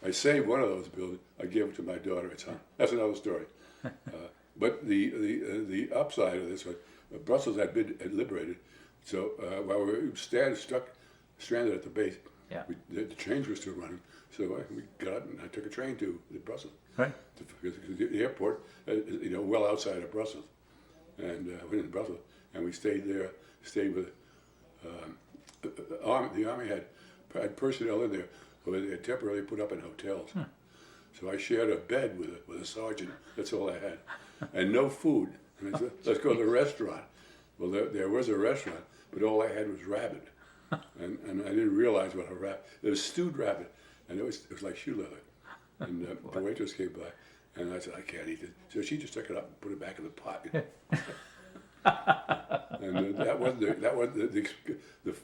I saved one of those bills. I gave it to my daughter. That's another story. But the upside of this was Brussels had liberated. So while we were stranded at the base, the trains were still running. So we got up and I took a train to Brussels. Right. Because the airport, well outside of Brussels, and went in Brussels, and we stayed there. Stayed with the army had personnel in there who they had temporarily put up in hotels. So I shared a bed with a sergeant. That's all I had, and no food. And I said, "Let's go to the restaurant." Well, there was a restaurant, but all I had was rabbit, and I didn't realize what a rabbit. It was stewed rabbit, and it was like shoe leather. And the waitress came by, and I said, "I can't eat it." So she just took it up and put it back in the pot. And that wasn't the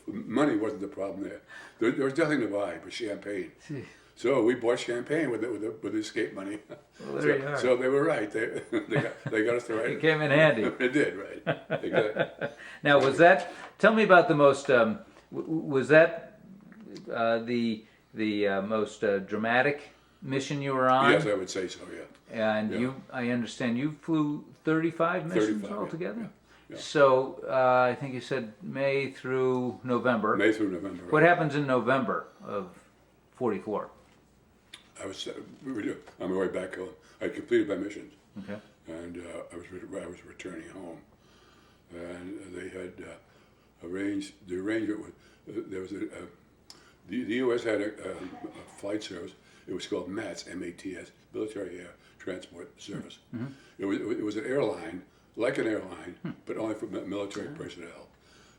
money wasn't the problem there. There was nothing to buy but champagne. So we bought champagne with the escape money. Well, there you are. So they were right. They got us the right. It came in handy. It did, right? Exactly. Now, tell me about the most. Was that the most dramatic mission you were on? Yes, I would say so. Yeah. And I understand you flew 35 missions 35, altogether? Yeah. So I think you said May through November. May through November. What happens in November of 44? I was on my way back home. I completed my missions. Okay. And I was returning home, and they had arranged. The arrangement was there was the U.S. had a flight service. It was called MATS, M-A-T-S, Military Air Transport Service. Mm-hmm. It was an airline, like an airline, but only for military personnel.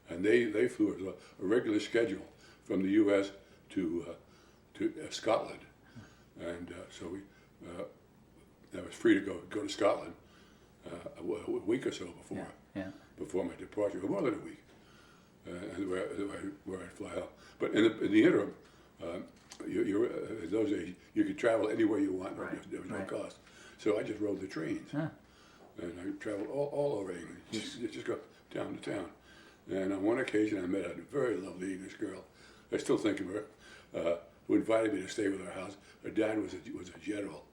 And they flew a regular schedule from the U.S. to Scotland, and so I was free to go to Scotland a week or so before my departure, more than a week, where I'd fly out. But in the interim, in those days, you could travel anywhere you want. Right. There was no cost. So I just rode the trains, and I traveled all over England, just go town to town. And on one occasion, I met a very lovely English girl. I still think of her, who invited me to stay with her house. Her dad was a general,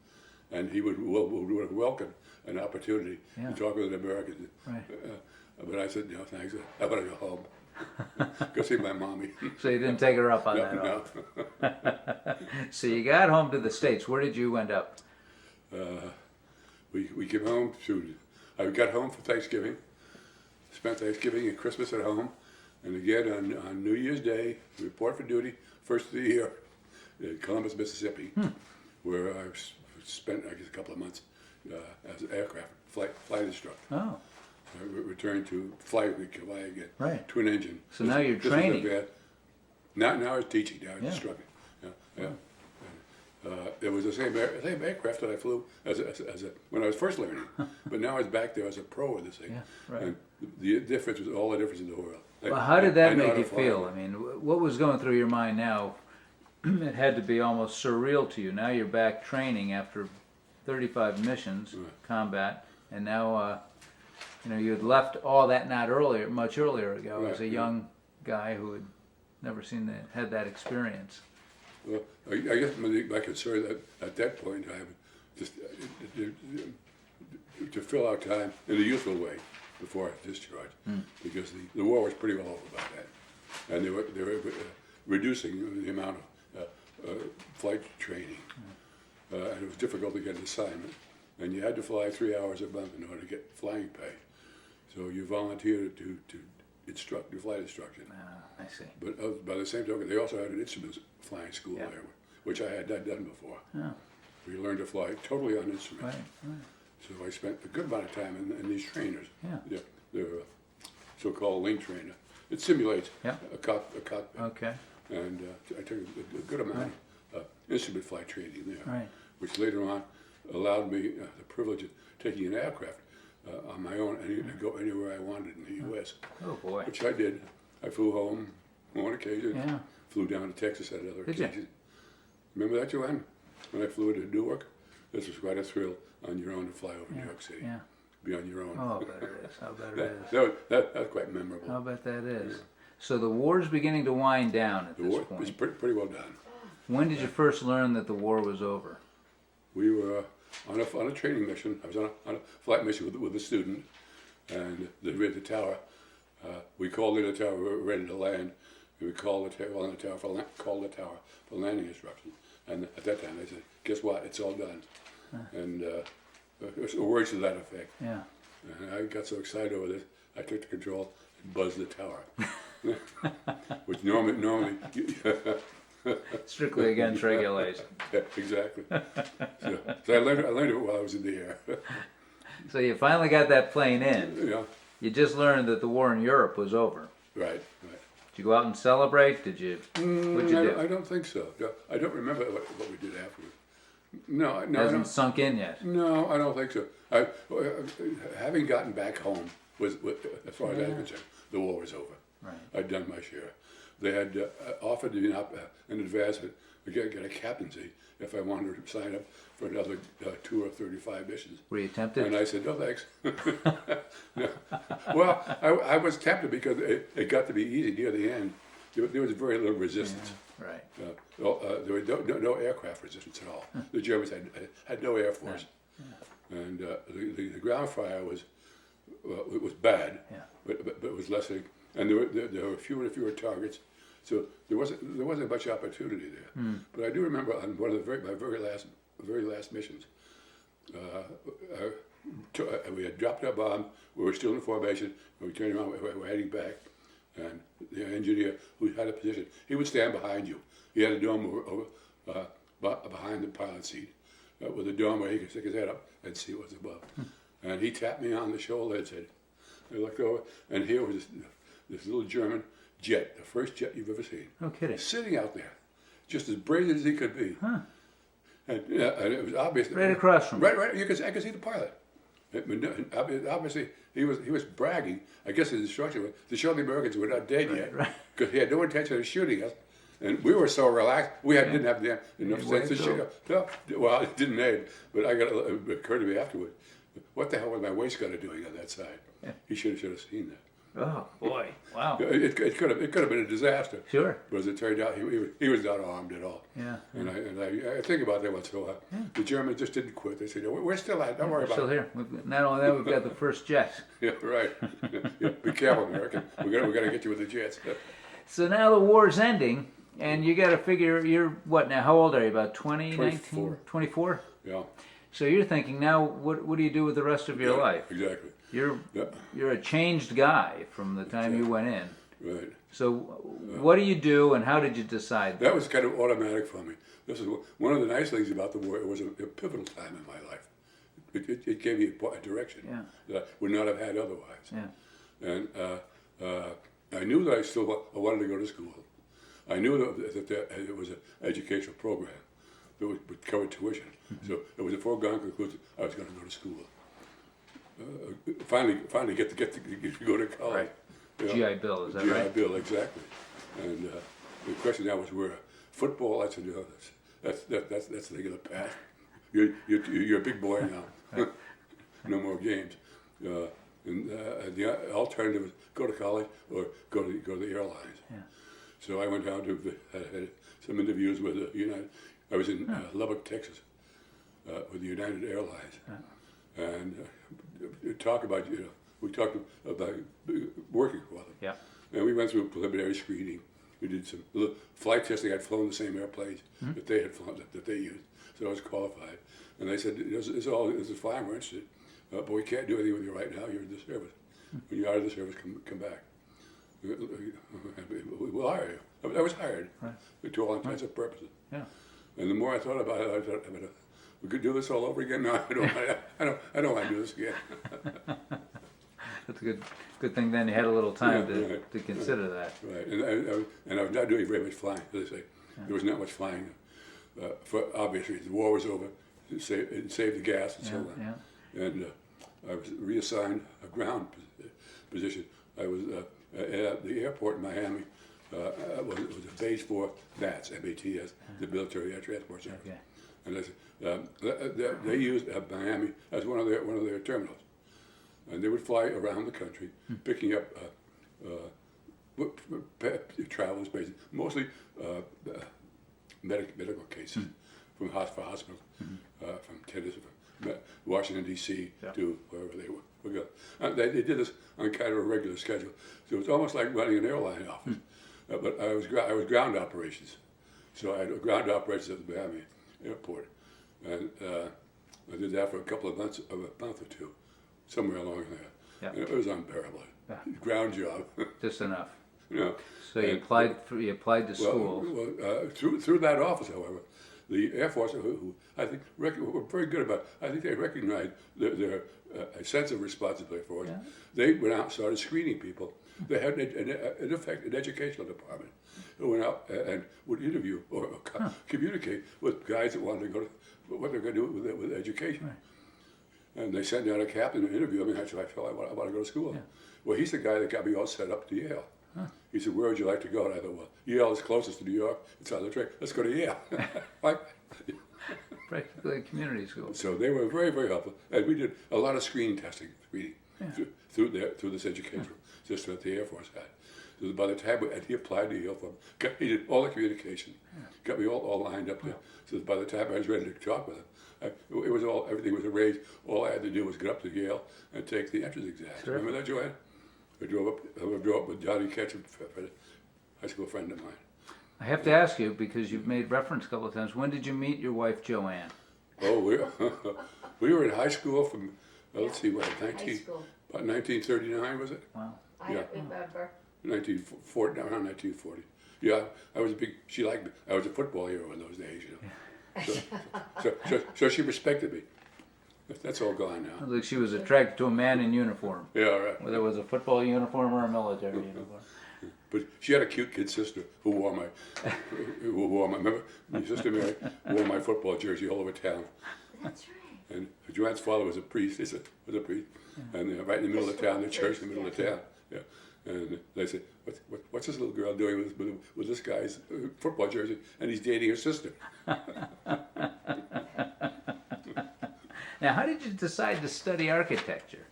and he would welcome an opportunity to talk with an American. Right. But I said, no, thanks. I want to go home. Go see my mommy. So you didn't take her up on No, that no. offer. So you got home to the States. Where did you end up? We came home I got home for Thanksgiving, spent Thanksgiving and Christmas at home, and again on New Year's Day, report for duty, first of the year, in Columbus, Mississippi, where I spent, I guess, a couple of months as an aircraft flight instructor. Oh, I returned to fly again, Right. twin engine. So now you're This was training. Now I was teaching, now I was Yeah. instructing. Yeah. It was the same aircraft that I flew when I was first learning, but now I was back there as a pro with this thing. Yeah, right. And the difference was all the difference in the world. well, how did I that know how make to you fly. feel? I mean, what was going through your mind now? It had to be almost surreal to you. Now you're back training after 35 missions, combat, and now you had left all that much earlier ago Right, as a yeah. young guy who had never had that experience. Well, I guess my concern at that point in time, just to fill out time in a youthful way before I discharged, because the war was pretty well over by then, and they were reducing the amount of flight training, and it was difficult to get an assignment, and you had to fly 3 hours a month in order to get flying pay. So you volunteered to instruct, do flight instruction. I see. But by the same token, they also had an instruments flying school Yeah. there, which I had not done before. Oh, We learned to fly totally on instruments. right. So I spent a good amount of time in these trainers. Yeah. They're so-called link trainer. It simulates Yeah. a cockpit. Okay. And I took a good amount of instrument flight training there, Right. which later on allowed me the privilege of taking an aircraft on my own and go anywhere I wanted in the U.S., Oh boy. which I did. I flew home on one occasion, Yeah. flew down to Texas at another Did you? occasion. Remember that, Joanne? When I flew into Newark? This was quite a thrill on your own to fly over New York City. Yeah. Be on your own. Oh, I bet it is. I bet it is. That was quite memorable. I'll bet that is. So the war's beginning to wind down at The this war was point. pretty well done. When did you first learn that the war was over? We were on a training mission. I was on a flight mission with a student, and they were at the tower. We called in the tower. We were ready to land. And we called the tower for landing instructions. And at that time, they said, "Guess what? It's all done." And words to that effect. Yeah. And I got so excited over this, I took the control and buzzed the tower, which normally. Strictly against regulation. Yeah, exactly. So I learned it while I was in the air. So you finally got that plane in. Yeah, You just learned that the war in Europe was over. right. Did you go out and celebrate? What'd you do? I don't think so. No, I don't remember what we did afterwards. No, I Hasn't don't. sunk in yet. No, I don't think so. Having gotten back home was, as far as I'm concerned, the war was over. Right. I'd done my share. They had offered me an advancement to get a captaincy if I wanted to sign up for another 2 or 35 missions. Were you tempted? And I said, no, thanks. No. Well, I was tempted because it got to be easy near the end. There was very little resistance. Right. There was no aircraft resistance at all. The Germans had no air force. And the ground fire was bad, but it was lessening. And there were fewer and fewer targets. So there wasn't much opportunity there. But I do remember on one of my very last missions, we had dropped our bomb. We were still in formation. And we turned around. We were heading back, and the engineer who had a position, he would stand behind you. He had a dome over behind the pilot seat, with a dome where he could stick his head up and see what's above. And he tapped me on the shoulder and said, I looked over, and here was this little German jet, the first jet you've ever seen. No kidding. Sitting out there, just as brazen as he could be. Huh. And it was obvious. Right across from you. Right. I could see the pilot. Obviously, he was bragging. I guess his instruction was to show the Americans we're not dead yet, right. because he had no intention of shooting us. And we were so relaxed, didn't have enough sense to shoot. No, well, it didn't aid, but it occurred to me afterward, what the hell was my waistcoat doing on that side? Yeah. He should have seen that. Oh boy! Wow. It could have been a disaster. Sure. But as it turned out, he was not armed at all. Yeah. And I think about that once in a while. The Germans just didn't quit. They said, "No, we're still at. Don't worry We're about still it." here. Not only that, we've got the first jet. Yeah, right. Yeah, be careful, American. We got to get you with the jets. So now the war's ending, and you got to figure you're what now? How old are you? About 20, 24. 19? 24? Yeah. So you're thinking now, what do you do with the rest of your life? Exactly. You're a changed guy from the time you went in. Right. So what do you do, and how did you decide? That was kind of automatic for me. This is one of the nice things about the war. It was a pivotal time in my life. It gave me a direction that I would not have had otherwise. Yeah. And I knew that I wanted to go to school. I knew that it was an educational program that would cover tuition. So it was a foregone conclusion I was going to go to school. Finally get to go to college. Right. You know? GI Bill, is that GI right? Bill, exactly. And the question now was where football. I said, that's the thing of the past. You're a big boy now. No more games. And the alternative was go to college or go to the airlines. Yeah. So I went down to had some interviews with United. I was in Lubbock, Texas, with the United Airlines, and we talked about working for them. Yeah. And we went through a preliminary screening. We did some little flight testing. I'd flown the same airplanes that they had flown, that they used, so I was qualified. And they said, "This is fine. We're interested, but we can't do anything with you right now. You're in the service. When you're out of the service, come back. We'll hire you." I was hired to all intents and purposes. Yeah. And the more I thought about it, I thought, we could do this all over again. No, I don't want to do this again. That's a good thing. Then you had a little time to right, consider that. Right, and I was not doing very much flying. As I say, there was not much flying. For obvious reasons, the war was over. It saved the gas and so on. Yeah. And I was reassigned a ground position. I was at the airport in Miami. It was a base for MATS, M-A-T-S, the Military Air Transport Service. Okay. And they used Miami as one of their terminals, and they would fly around the country, picking up travelers, basically, mostly medical cases from hospitals, from Tennessee, from Washington D.C. to wherever they were going. They did this on kind of a regular schedule, so it was almost like running an airline office. But I was ground operations, so I had ground operations at the Miami airport, and I did that for a month or two, somewhere along there. Yeah. And it was unbearable. Ground job. Just enough. You know. So you applied to school. Well, through that office, however, the Air Force, who I think were very good about, I think they recognized their sense of responsibility for us. Yeah. They went out and started screening people. They had, in effect, an educational department who went out and would interview or communicate with guys that wanted to go to what they're going to do with education. Right. And they sent down a captain to interview him, and I said, I want to go to school. Yeah. Well, he's the guy that got me all set up to Yale. He said, "Where would you like to go?" And I thought, well, Yale is closest to New York. It's on the train. Let's go to Yale. Practically a community school. So they were very, very helpful. And we did a lot of screening through this educational system that the Air Force had. So by the time he applied to Yale, he did all the communication, got me all lined up there. So by the time I was ready to talk with him, everything was arranged. All I had to do was get up to Yale and take the entrance exam. Sure. Remember that, Joanne? I drove up with Johnny Ketchum, a high school friend of mine. I have to ask you, because you've made reference a couple of times, when did you meet your wife, Joanne? Oh, we were in high school from, let's see, about 1939, was it? Wow. I don't remember. 1940, around 1940. Yeah, I was she liked me. I was a football hero in those days, you know. So she respected me. That's all gone now. Sounds like she was attracted to a man in uniform. Yeah, right. Whether it was a football uniform or a military uniform. But she had a cute kid sister who wore my, remember, my sister Mary wore my football jersey all over town. That's right. And Joanne's father was a priest. Was a priest, and right in the middle of town, the church in the middle of town. Yeah. And they said, "What's this little girl doing with this guy's football jersey?" And he's dating her sister. Now, how did you decide to study architecture?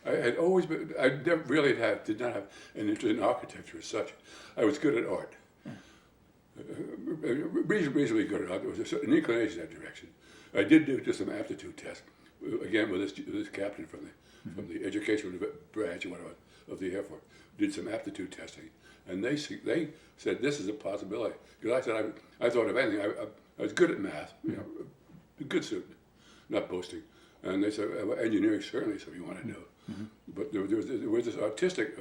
I had always been, I never really did not have an interest in architecture as such. I was good at art. Reasonably good at art. There was an inclination in that direction. I did do some aptitude tests, again with this captain from the educational branch or whatever of the Air Force. Did some aptitude testing, and they said this is a possibility. Because I said I thought of anything. I was good at math, you know, a good student, not boasting. And they said well, engineering certainly is something you want to do, but there was this artistic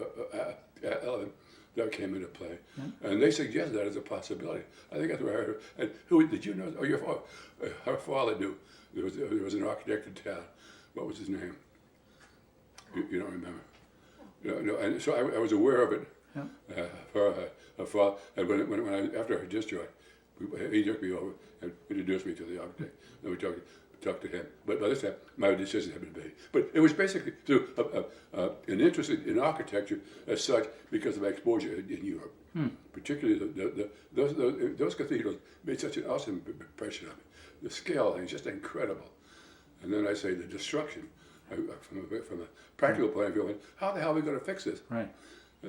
element that came into play, and they suggested that as a possibility. I think that's where I heard. And who did you know? Oh, your father. Her father knew. There was an architect in town. What was his name? You don't remember? No, and so I was aware of it. Her father, and when I after her discharge, he took me over and introduced me to the architect, and we talked to him. But by this time, my decision had been made. But it was basically through an interest in architecture as such because of my exposure in Europe. Particularly those cathedrals made such an awesome impression on me. The scale is just incredible. And then I say the destruction. From a practical point of view, how the hell are we going to fix this? Right.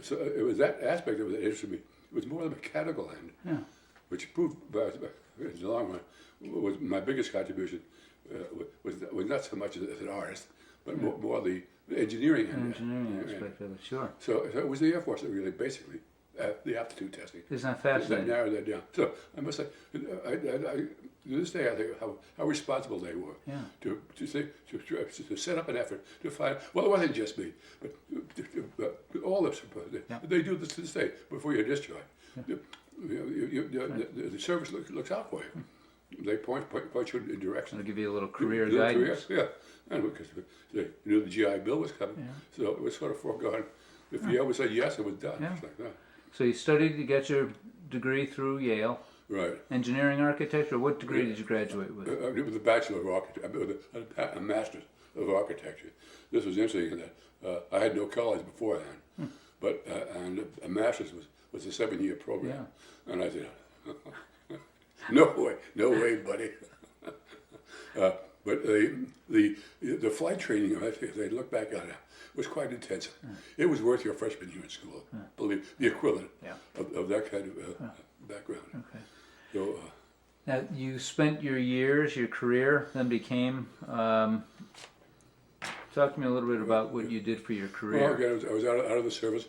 So it was that aspect of it that interested me. It was more the mechanical end, which proved, in the long run, was my biggest contribution. Was not so much as an artist, but more the engineering end. Engineering aspect of it, sure. So it was the Air Force that really basically the aptitude testing. Isn't that fascinating? That narrowed that down. So I must say, to this day, I think how responsible they were to set up an effort to find. Well, it wasn't just me, but all of us. They do this to this day before you're discharged. The service looks out for you. They point you in direction. I'll give you a little career guidance. Yeah, and because they knew the GI Bill was coming, so it was sort of foregone. If you ever said yes, it was done. Yeah. It's like that. So you studied, you got your degree through Yale. Right. Engineering architecture. What degree did you graduate with? With a Bachelor of Architecture, with a Master's of Architecture. This was interesting in that I had no college before then, but and a Master's was a 7-year program, and I said, no way, buddy. But the flight training, if they look back on it, was quite intensive. It was worth your freshman year in school. Believe the equivalent of that kind of background. Okay. So, Now you spent your years, your career, then became. Talk to me a little bit about what you did for your career. well, again, I was out of the service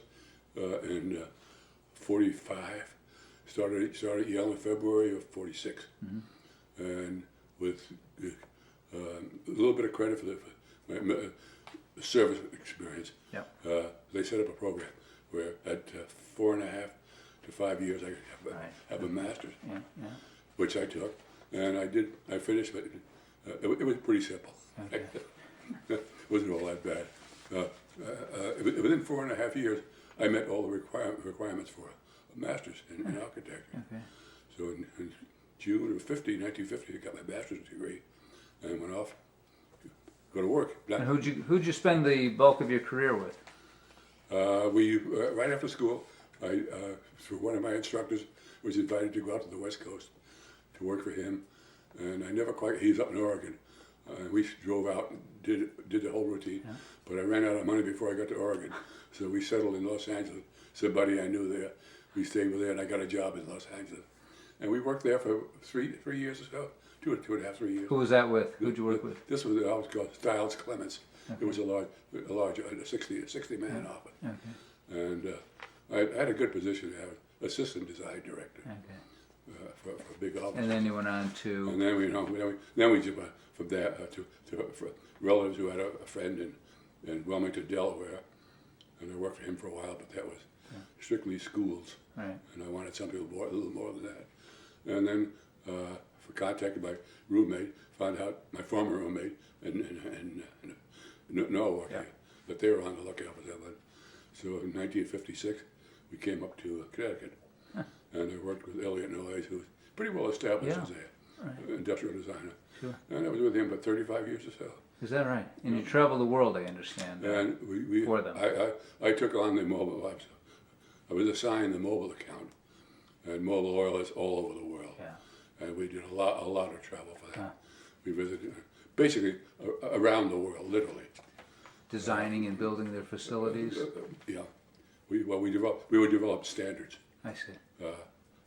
in '45. Started at Yale in February of '46, and with a little bit of credit for my service experience, they set up a program where at 4.5 to 5 years I could have a master's, which I took, and I finished, but it was pretty simple. Okay. It wasn't all that bad. Within 4.5 years, I met all the requirements for a master's in architecture. Okay. So in June of 1950, I got my master's degree and went off to go to work. And who'd you spend the bulk of your career with? We right after school, through one of my instructors, was invited to go out to the West Coast to work for him, and I never quite. He's up in Oregon. We drove out and did the whole routine, but I ran out of money before I got to Oregon, so we settled in Los Angeles. Somebody I knew there. We stayed with there, and I got a job in Los Angeles, and we worked there for three years or so, 2.5, 3 years. Who was that with? Who'd you work with? This was called Stiles Clements. It was a large 60 man office. Okay. And I had a good position as assistant design director for a big office. And then you went on to. And then we just went from there to relatives who had a friend in Wilmington, Delaware, and I worked for him for a while. But that was strictly schools, Right. and I wanted something a little more than that. And then contacted my roommate, found out my former roommate in Norwalk, that they were on the lookout for someone. So in 1956, we came up to Connecticut, and I worked with Elliot Noyes, who was pretty well established as an industrial designer. Sure. And I was with him for 35 years or so. Is that right? And you traveled the world, I understand. And for them. I took on the mobile. I was assigned the mobile account, and Mobile Oil is all over the world. Yeah. And we did a lot of travel for that. We visited basically around the world, literally. designing and building their facilities? Yeah. We would develop standards. I see.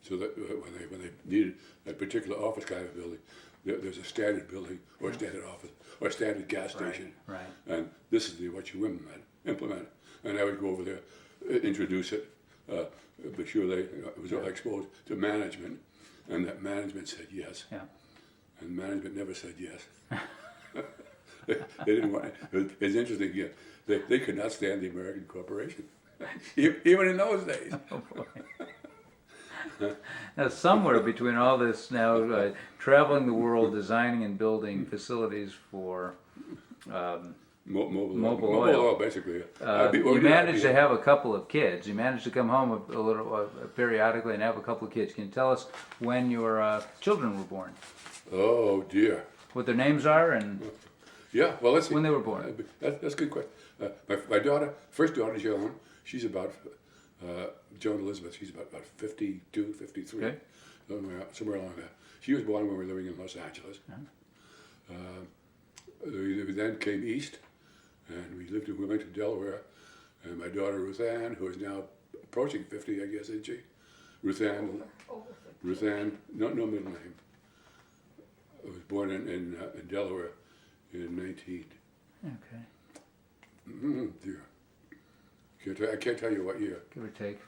So that when they needed a particular office kind of building, there's a standard building or a standard office or a standard gas station. Right. And this is what you implement. And I would go over there, introduce it, be sure it was all exposed to management, and that management said yes. Yeah. And management never said yes. They didn't want it. It's interesting, yeah. They could not stand the American corporation, even in those days. Oh boy. Now, somewhere between all this now, traveling the world, designing and building facilities for Mobile oil. oil, basically. you managed to have a couple of kids. You managed to come home a little periodically and have a couple of kids. Can you tell us when your children were born? Oh dear. What their names are and Yeah, well, let's see. when they were born? That's a good question. My daughter, first daughter, Joan, she's about, Joan Elizabeth, she's about 52, 53, Okay. somewhere along that. She was born when we were living in Los Angeles. We then came east, and we lived in Wilmington, Delaware. And my daughter Ruth Ann, who is now approaching 50, I guess, isn't she? Ruth Ann, no middle name. Was born in Delaware in 19. Okay. Dear. I can't tell you what year. Give or take.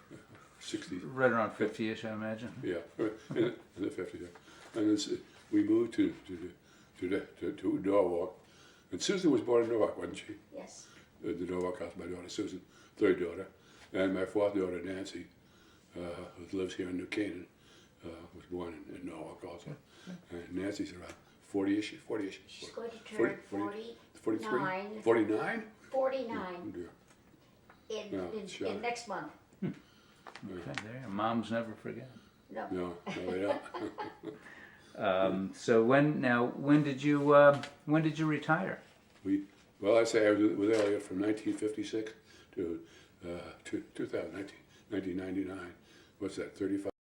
60s. Right around 50-ish, I imagine. Yeah, in the 50s. And then we moved to Norwalk. And Susan was born in Norwalk, wasn't she? Yes. The Norwalk house, my daughter Susan, third daughter. And my fourth daughter, Nancy, who lives here in New Canaan, was born in Norwalk also. And Nancy's around 40-ish. She's going to turn 43? 49. 49? 49 Dear. in next month. Okay, there. Moms never forget. No. No, they don't. So when did you retire? Well, I say I was with Elliot from 1956 to 2000, 1999. What's that, 35?